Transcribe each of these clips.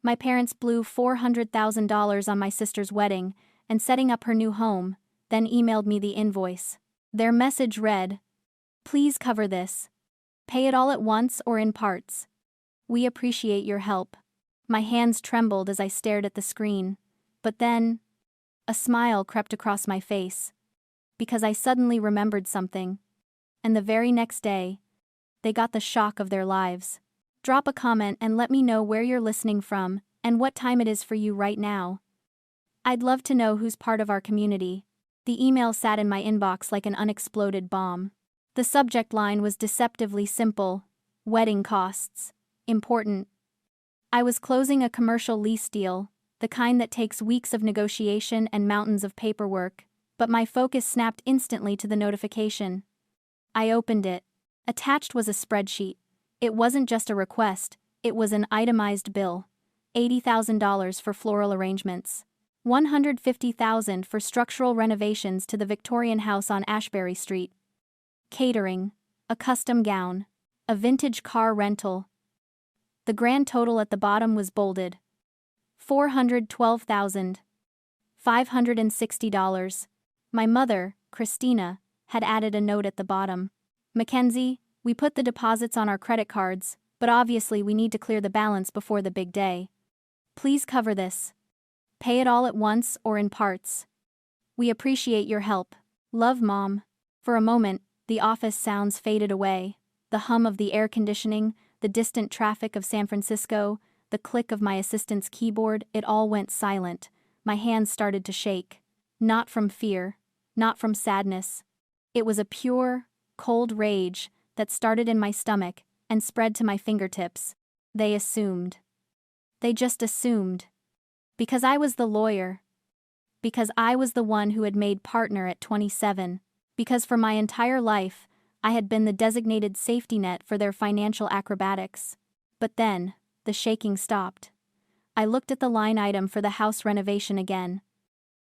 My parents blew $400,000 on my sister's wedding and setting up her new home, then emailed me the invoice. Their message read, "Please cover this. Pay it all at once or in parts. We appreciate your help." My hands trembled as I stared at the screen, but then, a smile crept across my face, because I suddenly remembered something. And the very next day, they got the shock of their lives. Drop a comment and let me know where you're listening from and what time it is for you right now. I'd love to know who's part of our community. The email sat in my inbox like an unexploded bomb. The subject line was deceptively simple: wedding costs. Important. I was closing a commercial lease deal, the kind that takes weeks of negotiation and mountains of paperwork, but my focus snapped instantly to the notification. I opened it. Attached was a spreadsheet. It wasn't just a request, it was an itemized bill. $80,000 for floral arrangements. $150,000 for structural renovations to the Victorian house on Ashbury Street. Catering. A custom gown. A vintage car rental. The grand total at the bottom was bolded. $412,560. My mother, Christina, had added a note at the bottom. "Mackenzie, we put the deposits on our credit cards, but obviously we need to clear the balance before the big day. Please cover this. Pay it all at once or in parts. We appreciate your help. Love, Mom." For a moment, the office sounds faded away. The hum of the air conditioning, the distant traffic of San Francisco, the click of my assistant's keyboard, it all went silent. My hands started to shake. Not from fear, not from sadness. It was a pure, cold rage that started in my stomach and spread to my fingertips. They assumed. They just assumed. Because I was the lawyer. Because I was the one who had made partner at 27. Because for my entire life, I had been the designated safety net for their financial acrobatics. But then, the shaking stopped. I looked at the line item for the house renovation again.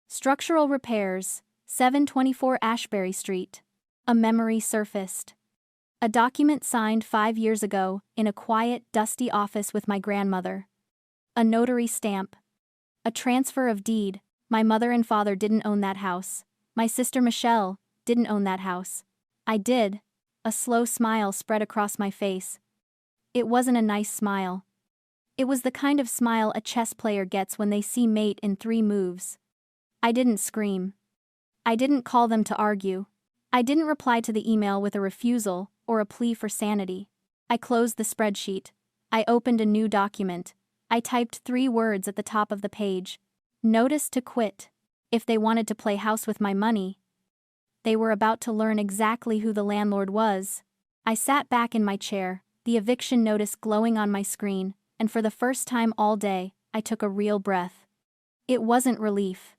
Structural repairs, 724 Ashbury Street. A memory surfaced. A document signed 5 years ago in a quiet, dusty office with my grandmother. A notary stamp. A transfer of deed. My mother and father didn't own that house. My sister Michelle didn't own that house. I did. A slow smile spread across my face. It wasn't a nice smile. It was the kind of smile a chess player gets when they see mate in 3 moves. I didn't scream. I didn't call them to argue. I didn't reply to the email with a refusal or a plea for sanity. I closed the spreadsheet. I opened a new document. I typed 3 words at the top of the page. Notice to quit. If they wanted to play house with my money, they were about to learn exactly who the landlord was. I sat back in my chair, the eviction notice glowing on my screen, and for the first time all day, I took a real breath. It wasn't relief.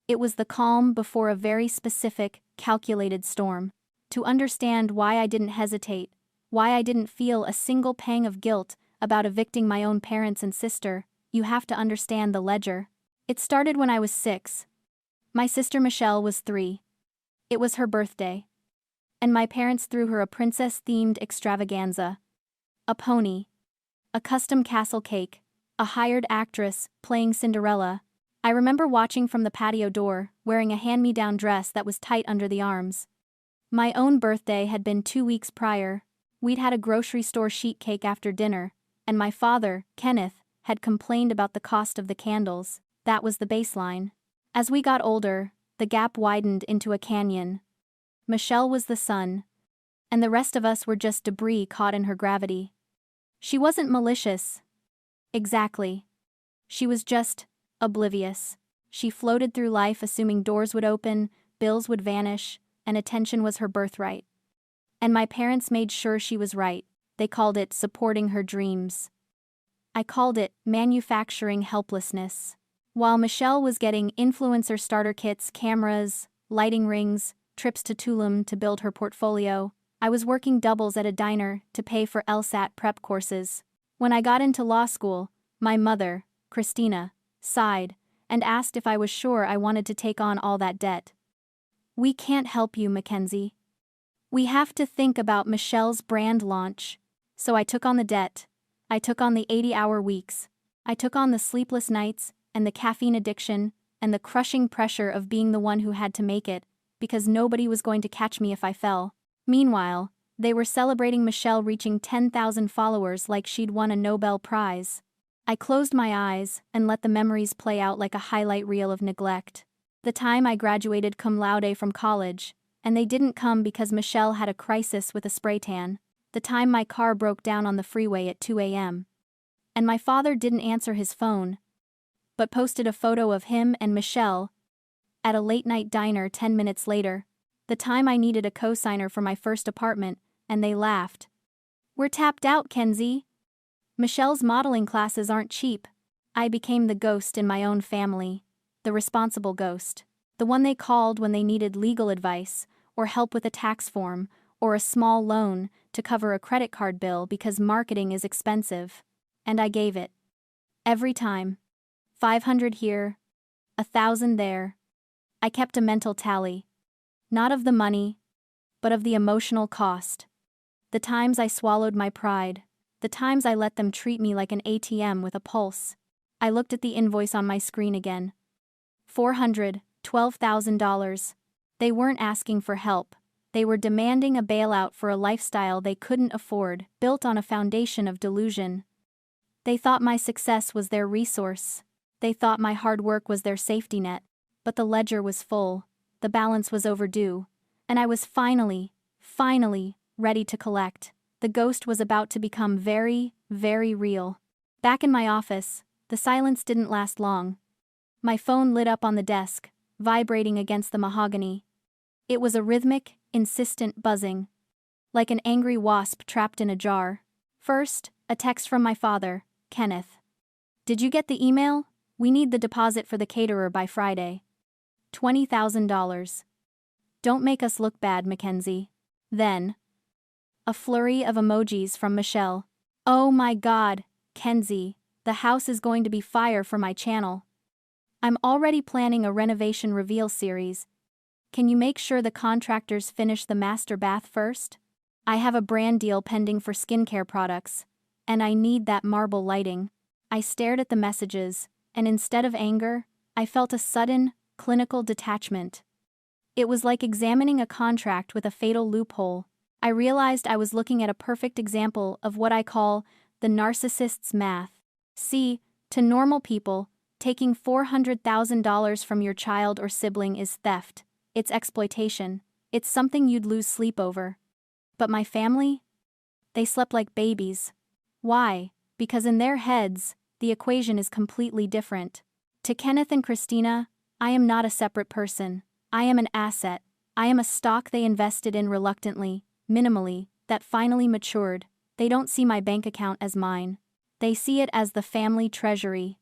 It was the calm before a very specific, calculated storm. To understand why I didn't hesitate, why I didn't feel a single pang of guilt about evicting my own parents and sister, you have to understand the ledger. It started when I was 6. My sister Michelle was 3. It was her birthday. And my parents threw her a princess-themed extravaganza. A pony. A custom castle cake. A hired actress playing Cinderella. I remember watching from the patio door, wearing a hand-me-down dress that was tight under the arms. My own birthday had been 2 weeks prior. We'd had a grocery store sheet cake after dinner, and my father, Kenneth, had complained about the cost of the candles. That was the baseline. As we got older, the gap widened into a canyon. Michelle was the sun, and the rest of us were just debris caught in her gravity. She wasn't malicious. Exactly. She was just oblivious. She floated through life assuming doors would open, bills would vanish, and attention was her birthright. And my parents made sure she was right. They called it supporting her dreams. I called it manufacturing helplessness. While Michelle was getting influencer starter kits, cameras, lighting rings, trips to Tulum to build her portfolio, I was working doubles at a diner to pay for LSAT prep courses. When I got into law school, my mother, Christina, sighed and asked if I was sure I wanted to take on all that debt. "We can't help you, Mackenzie. We have to think about Michelle's brand launch." So I took on the debt. I took on the 80-hour weeks. I took on the sleepless nights, and the caffeine addiction, and the crushing pressure of being the one who had to make it, because nobody was going to catch me if I fell. Meanwhile, they were celebrating Michelle reaching 10,000 followers like she'd won a Nobel Prize. I closed my eyes and let the memories play out like a highlight reel of neglect. The time I graduated cum laude from college, and they didn't come because Michelle had a crisis with a spray tan. The time my car broke down on the freeway at 2 a.m. And my father didn't answer his phone, but posted a photo of him and Michelle at a late-night diner 10 minutes later. The time I needed a co-signer for my first apartment, and they laughed. "We're tapped out, Kenzie. Michelle's modeling classes aren't cheap." I became the ghost in my own family. The responsible ghost. The one they called when they needed legal advice, or help with a tax form, or a small loan to cover a credit card bill because marketing is expensive. And I gave it. Every time. 500 here, 1,000 there. I kept a mental tally. Not of the money, but of the emotional cost. The times I swallowed my pride. The times I let them treat me like an ATM with a pulse. I looked at the invoice on my screen again. $412,000. They weren't asking for help. They were demanding a bailout for a lifestyle they couldn't afford, built on a foundation of delusion. They thought my success was their resource. They thought my hard work was their safety net. But the ledger was full, the balance was overdue, and I was finally ready to collect. The ghost was about to become very, very real. Back in my office, the silence didn't last long. My phone lit up on the desk, vibrating against the mahogany. It was a rhythmic, insistent buzzing, like an angry wasp trapped in a jar. First, a text from my father, Kenneth. "Did you get the email? We need the deposit for the caterer by Friday. $20,000. Don't make us look bad, Mackenzie." Then, a flurry of emojis from Michelle. "Oh my God, Kenzie, the house is going to be fire for my channel. I'm already planning a renovation reveal series. Can you make sure the contractors finish the master bath first? I have a brand deal pending for skincare products, and I need that marble lighting." I stared at the messages, and instead of anger, I felt a sudden, clinical detachment. It was like examining a contract with a fatal loophole. I realized I was looking at a perfect example of what I call the narcissist's math. See, to normal people, taking $400,000 from your child or sibling is theft. It's exploitation. It's something you'd lose sleep over. But my family? They slept like babies. Why? Because in their heads, the equation is completely different. To Kenneth and Christina, I am not a separate person. I am an asset. I am a stock they invested in reluctantly, minimally, that finally matured. They don't see my bank account as mine. They see it as the family treasury.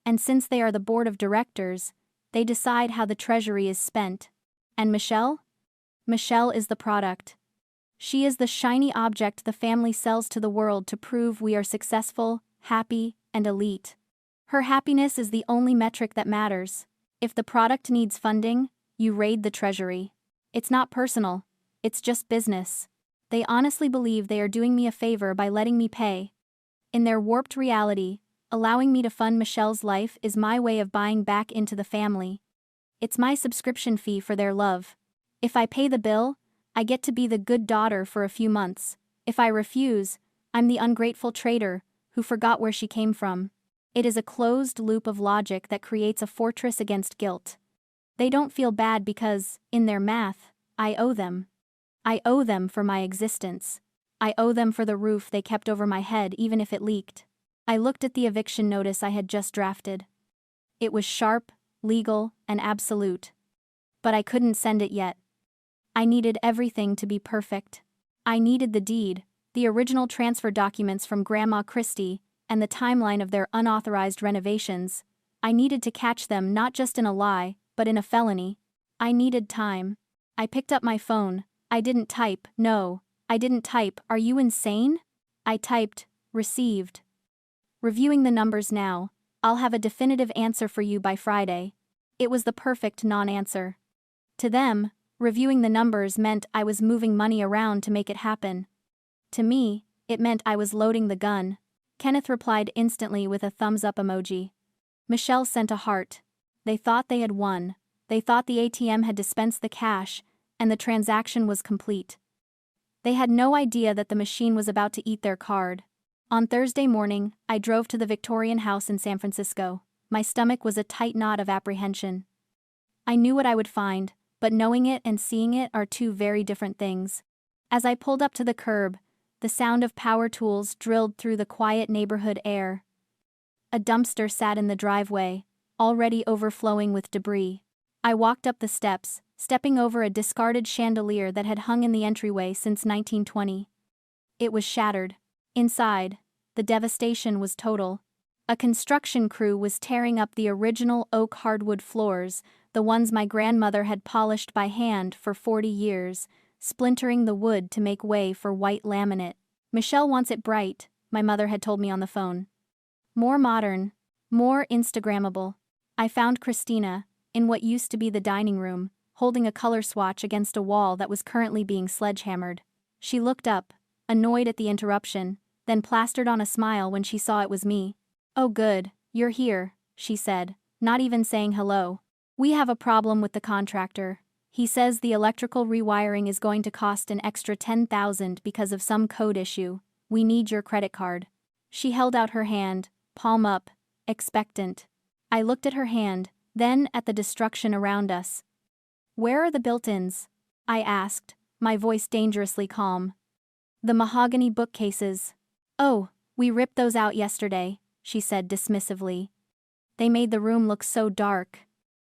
And since they are the board of directors, they decide how the treasury is spent. And Michelle? Michelle is the product. She is the shiny object the family sells to the world to prove we are successful, happy, and elite. Her happiness is the only metric that matters. If the product needs funding, you raid the treasury. It's not personal, it's just business. They honestly believe they are doing me a favor by letting me pay. In their warped reality, allowing me to fund Michelle's life is my way of buying back into the family. It's my subscription fee for their love. If I pay the bill, I get to be the good daughter for a few months. If I refuse, I'm the ungrateful traitor who forgot where she came from. It is a closed loop of logic that creates a fortress against guilt. They don't feel bad because, in their math, I owe them. I owe them for my existence. I owe them for the roof they kept over my head even if it leaked. I looked at the eviction notice I had just drafted. It was sharp, legal, and absolute. But I couldn't send it yet. I needed everything to be perfect. I needed the deed, the original transfer documents from Grandma Christie, and the timeline of their unauthorized renovations. I needed to catch them not just in a lie, but in a felony. I needed time. I picked up my phone. I didn't type, no. I didn't type, "Are you insane?" I typed, "Received. Reviewing the numbers now. I'll have a definitive answer for you by Friday." It was the perfect non-answer. To them, reviewing the numbers meant I was moving money around to make it happen. To me, it meant I was loading the gun. Kenneth replied instantly with a thumbs up emoji. Michelle sent a heart. They thought they had won. They thought the ATM had dispensed the cash, and the transaction was complete. They had no idea that the machine was about to eat their card. On Thursday morning, I drove to the Victorian house in San Francisco. My stomach was a tight knot of apprehension. I knew what I would find, but knowing it and seeing it are two very different things. As I pulled up to the curb, the sound of power tools drilled through the quiet neighborhood air. A dumpster sat in the driveway, already overflowing with debris. I walked up the steps, stepping over a discarded chandelier that had hung in the entryway since 1920. It was shattered. Inside, the devastation was total. A construction crew was tearing up the original oak hardwood floors, the ones my grandmother had polished by hand for 40 years, splintering the wood to make way for white laminate. Michelle wants it bright, my mother had told me on the phone. More modern, more Instagrammable. I found Christina, in what used to be the dining room, holding a color swatch against a wall that was currently being sledgehammered. She looked up, annoyed at the interruption, then plastered on a smile when she saw it was me. "Oh good, you're here," she said, not even saying hello. "We have a problem with the contractor. He says the electrical rewiring is going to cost an extra $10,000 because of some code issue. We need your credit card." She held out her hand, palm up, expectant. I looked at her hand, then at the destruction around us. "Where are the built-ins?" I asked, my voice dangerously calm. "The mahogany bookcases." "Oh, we ripped those out yesterday," she said dismissively. "They made the room look so dark.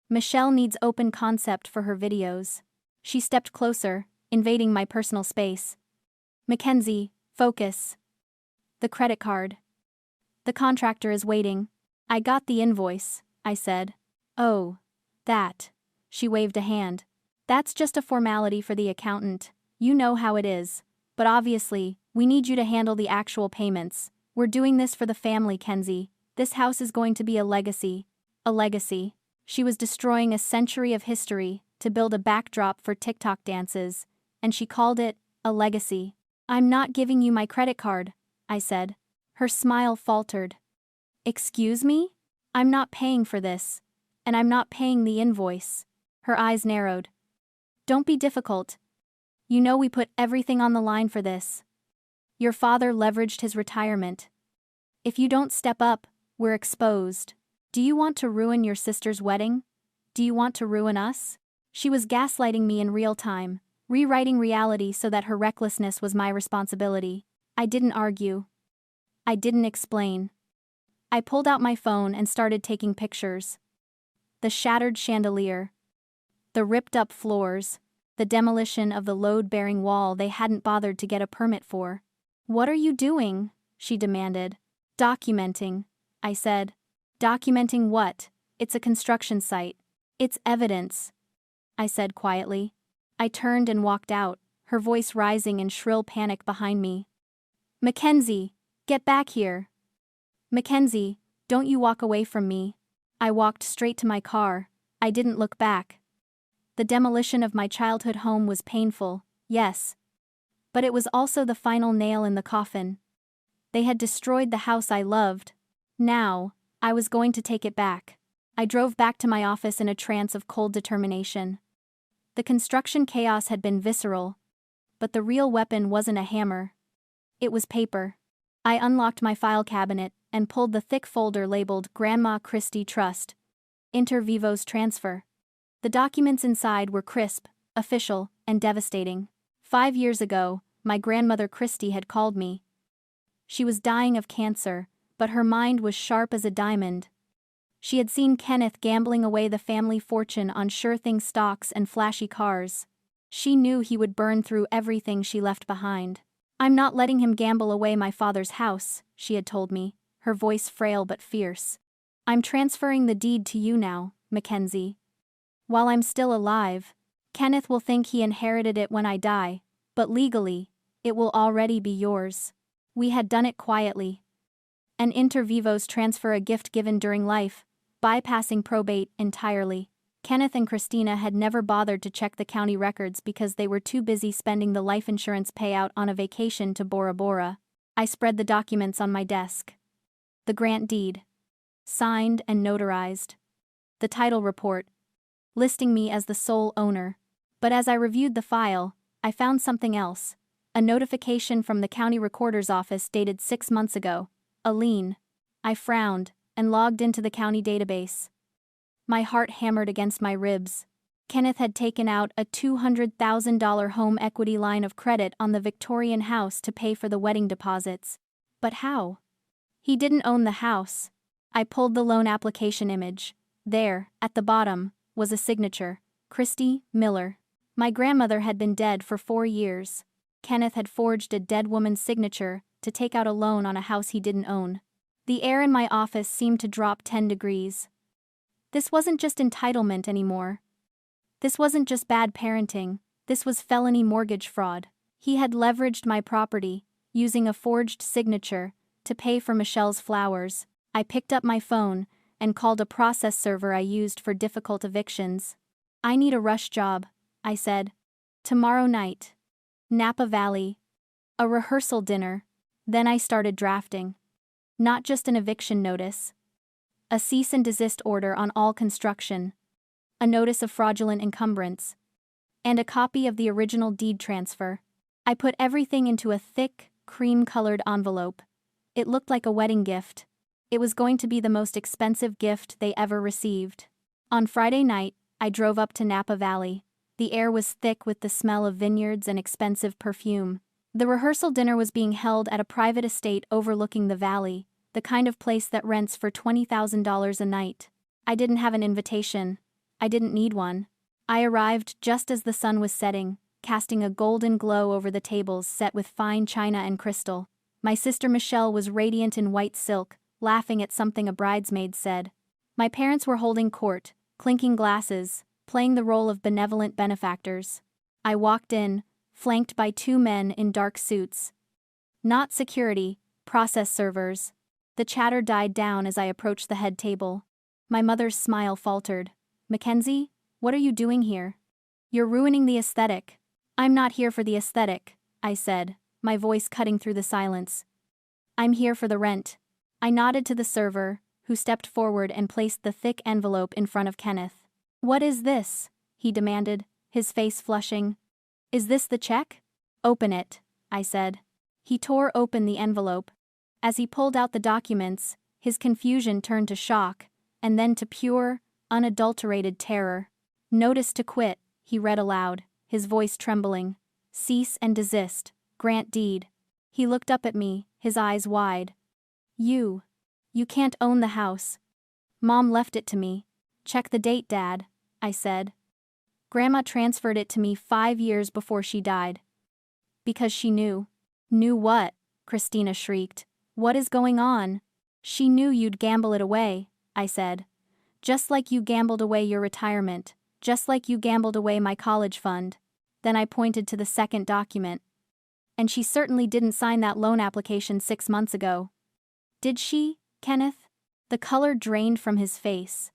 Michelle needs open concept for her videos." She stepped closer, invading my personal space. "Mackenzie, focus. The credit card. The contractor is waiting." "I got the invoice," I said. "Oh, that." She waved a hand. "That's just a formality for the accountant. You know how it is. But obviously, we need you to handle the actual payments. We're doing this for the family, Kenzie. This house is going to be a legacy." A legacy. She was destroying a century of history to build a backdrop for TikTok dances, and she called it a legacy. "I'm not giving you my credit card," I said. Her smile faltered. "Excuse me? I'm not paying for this. And I'm not paying the invoice." Her eyes narrowed. "Don't be difficult. You know we put everything on the line for this. Your father leveraged his retirement. If you don't step up, we're exposed. Do you want to ruin your sister's wedding? Do you want to ruin us?" She was gaslighting me in real time, rewriting reality so that her recklessness was my responsibility. I didn't argue. I didn't explain. I pulled out my phone and started taking pictures. The shattered chandelier. The ripped-up floors. The demolition of the load-bearing wall they hadn't bothered to get a permit for. "What are you doing?" she demanded. "Documenting," I said. "Documenting what? It's a construction site. It's evidence," I said quietly. I turned and walked out, her voice rising in shrill panic behind me. "Mackenzie, get back here. Mackenzie, don't you walk away from me." I walked straight to my car. I didn't look back. The demolition of my childhood home was painful, yes. But it was also the final nail in the coffin. They had destroyed the house I loved. Now, I was going to take it back. I drove back to my office in a trance of cold determination. The construction chaos had been visceral. But the real weapon wasn't a hammer. It was paper. I unlocked my file cabinet and pulled the thick folder labeled Grandma Christie Trust. Inter vivos transfer. The documents inside were crisp, official, and devastating. 5 years ago, my grandmother Christie had called me. She was dying of cancer, but her mind was sharp as a diamond. She had seen Kenneth gambling away the family fortune on sure-thing stocks and flashy cars. She knew he would burn through everything she left behind. "I'm not letting him gamble away my father's house," she had told me, her voice frail but fierce. "I'm transferring the deed to you now, Mackenzie. While I'm still alive, Kenneth will think he inherited it when I die, but legally, it will already be yours." We had done it quietly. An inter vivos transfer, a gift given during life, bypassing probate entirely. Kenneth and Christina had never bothered to check the county records because they were too busy spending the life insurance payout on a vacation to Bora Bora. I spread the documents on my desk. The grant deed. Signed and notarized. The title report. Listing me as the sole owner. But as I reviewed the file, I found something else. A notification from the county recorder's office dated 6 months ago. A lien. I frowned and logged into the county database. My heart hammered against my ribs. Kenneth had taken out a $200,000 home equity line of credit on the Victorian house to pay for the wedding deposits. But how? He didn't own the house. I pulled the loan application image. There, at the bottom, was a signature. Christy Miller. My grandmother had been dead for 4 years. Kenneth had forged a dead woman's signature to take out a loan on a house he didn't own. The air in my office seemed to drop 10 degrees. This wasn't just entitlement anymore. This wasn't just bad parenting, this was felony mortgage fraud. He had leveraged my property, using a forged signature, to pay for Michelle's flowers. I picked up my phone and called a process server I used for difficult evictions. I need a rush job, I said. Tomorrow night. Napa Valley. A rehearsal dinner. Then I started drafting. Not just an eviction notice. A cease and desist order on all construction. A notice of fraudulent encumbrance. And a copy of the original deed transfer. I put everything into a thick, cream-colored envelope. It looked like a wedding gift. It was going to be the most expensive gift they ever received. On Friday night, I drove up to Napa Valley. The air was thick with the smell of vineyards and expensive perfume. The rehearsal dinner was being held at a private estate overlooking the valley, the kind of place that rents for $20,000 a night. I didn't have an invitation. I didn't need one. I arrived just as the sun was setting, casting a golden glow over the tables set with fine china and crystal. My sister Michelle was radiant in white silk, laughing at something a bridesmaid said. My parents were holding court, clinking glasses, playing the role of benevolent benefactors. I walked in, flanked by 2 men in dark suits. Not security, process servers. The chatter died down as I approached the head table. My mother's smile faltered. "Mackenzie, what are you doing here? You're ruining the aesthetic." "I'm not here for the aesthetic," I said, my voice cutting through the silence. "I'm here for the rent." I nodded to the server, who stepped forward and placed the thick envelope in front of Kenneth. "What is this?" he demanded, his face flushing. "Is this the check?" "Open it," I said. He tore open the envelope. As he pulled out the documents, his confusion turned to shock, and then to pure, unadulterated terror. "Notice to quit," he read aloud, his voice trembling. "Cease and desist. Grant deed." He looked up at me, his eyes wide. You can't own the house. Mom left it to me." "Check the date, Dad," I said. "Grandma transferred it to me 5 years before she died." "Because she knew." "Knew what?" Christina shrieked. "What is going on?" "She knew you'd gamble it away," I said. "Just like you gambled away your retirement, just like you gambled away my college fund." Then I pointed to the second document. "And she certainly didn't sign that loan application 6 months ago." "Did she, Kenneth?" The color drained from his face.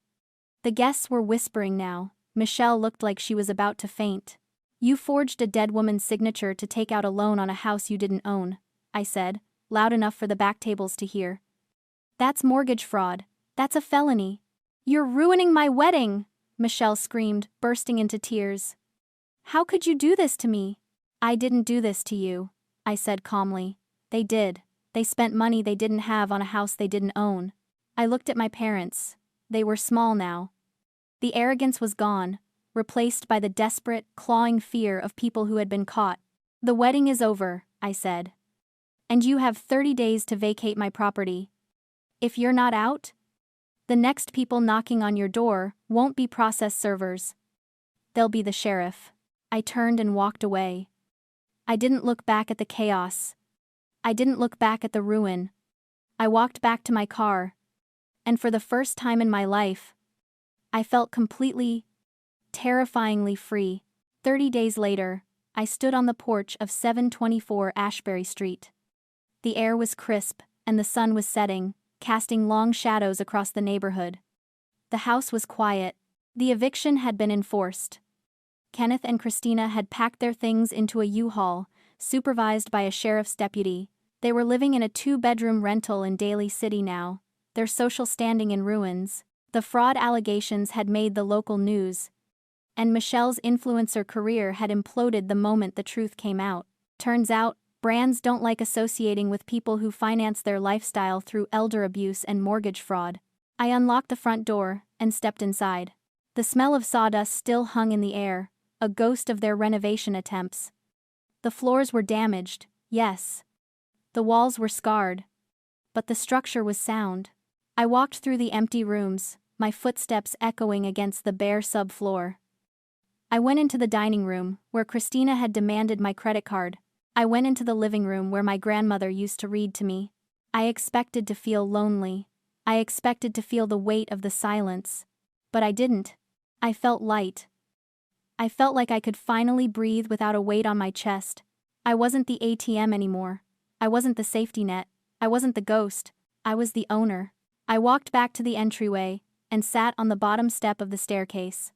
The guests were whispering now. Michelle looked like she was about to faint. "You forged a dead woman's signature to take out a loan on a house you didn't own," I said, loud enough for the back tables to hear. "That's mortgage fraud. That's a felony." "You're ruining my wedding!" Michelle screamed, bursting into tears. "How could you do this to me?" "I didn't do this to you," I said calmly. "They did. They spent money they didn't have on a house they didn't own." I looked at my parents. They were small now. The arrogance was gone, replaced by the desperate, clawing fear of people who had been caught. "The wedding is over," I said. "And you have 30 days to vacate my property. If you're not out, the next people knocking on your door won't be process servers. They'll be the sheriff." I turned and walked away. I didn't look back at the chaos. I didn't look back at the ruin. I walked back to my car. And for the first time in my life, I felt completely, terrifyingly free. 30 days later, I stood on the porch of 724 Ashbury Street. The air was crisp, and the sun was setting, casting long shadows across the neighborhood. The house was quiet. The eviction had been enforced. Kenneth and Christina had packed their things into a U-Haul, supervised by a sheriff's deputy, They were living in a 2-bedroom rental in Daly City now, their social standing in ruins. The fraud allegations had made the local news, and Michelle's influencer career had imploded the moment the truth came out. Turns out, brands don't like associating with people who finance their lifestyle through elder abuse and mortgage fraud. I unlocked the front door and stepped inside. The smell of sawdust still hung in the air, a ghost of their renovation attempts. The floors were damaged, yes. The walls were scarred. But the structure was sound. I walked through the empty rooms, my footsteps echoing against the bare subfloor. I went into the dining room, where Christina had demanded my credit card. I went into the living room where my grandmother used to read to me. I expected to feel lonely. I expected to feel the weight of the silence. But I didn't. I felt light. I felt like I could finally breathe without a weight on my chest. I wasn't the ATM anymore. I wasn't the safety net. I wasn't the ghost. I was the owner. I walked back to the entryway and sat on the bottom step of the staircase.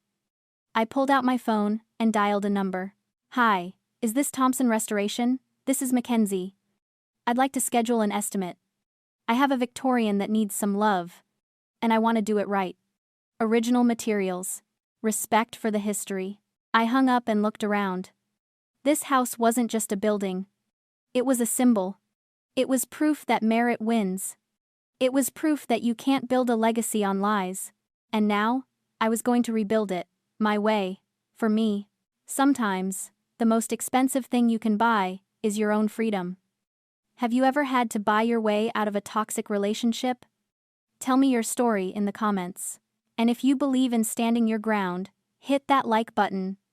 I pulled out my phone and dialed a number. "Hi, is this Thompson Restoration? This is Mackenzie. I'd like to schedule an estimate. I have a Victorian that needs some love, and I want to do it right. Original materials. Respect for the history." I hung up and looked around. This house wasn't just a building. It was a symbol. It was proof that merit wins. It was proof that you can't build a legacy on lies. And now, I was going to rebuild it, my way, for me. Sometimes, the most expensive thing you can buy is your own freedom. Have you ever had to buy your way out of a toxic relationship? Tell me your story in the comments. And if you believe in standing your ground, hit that like button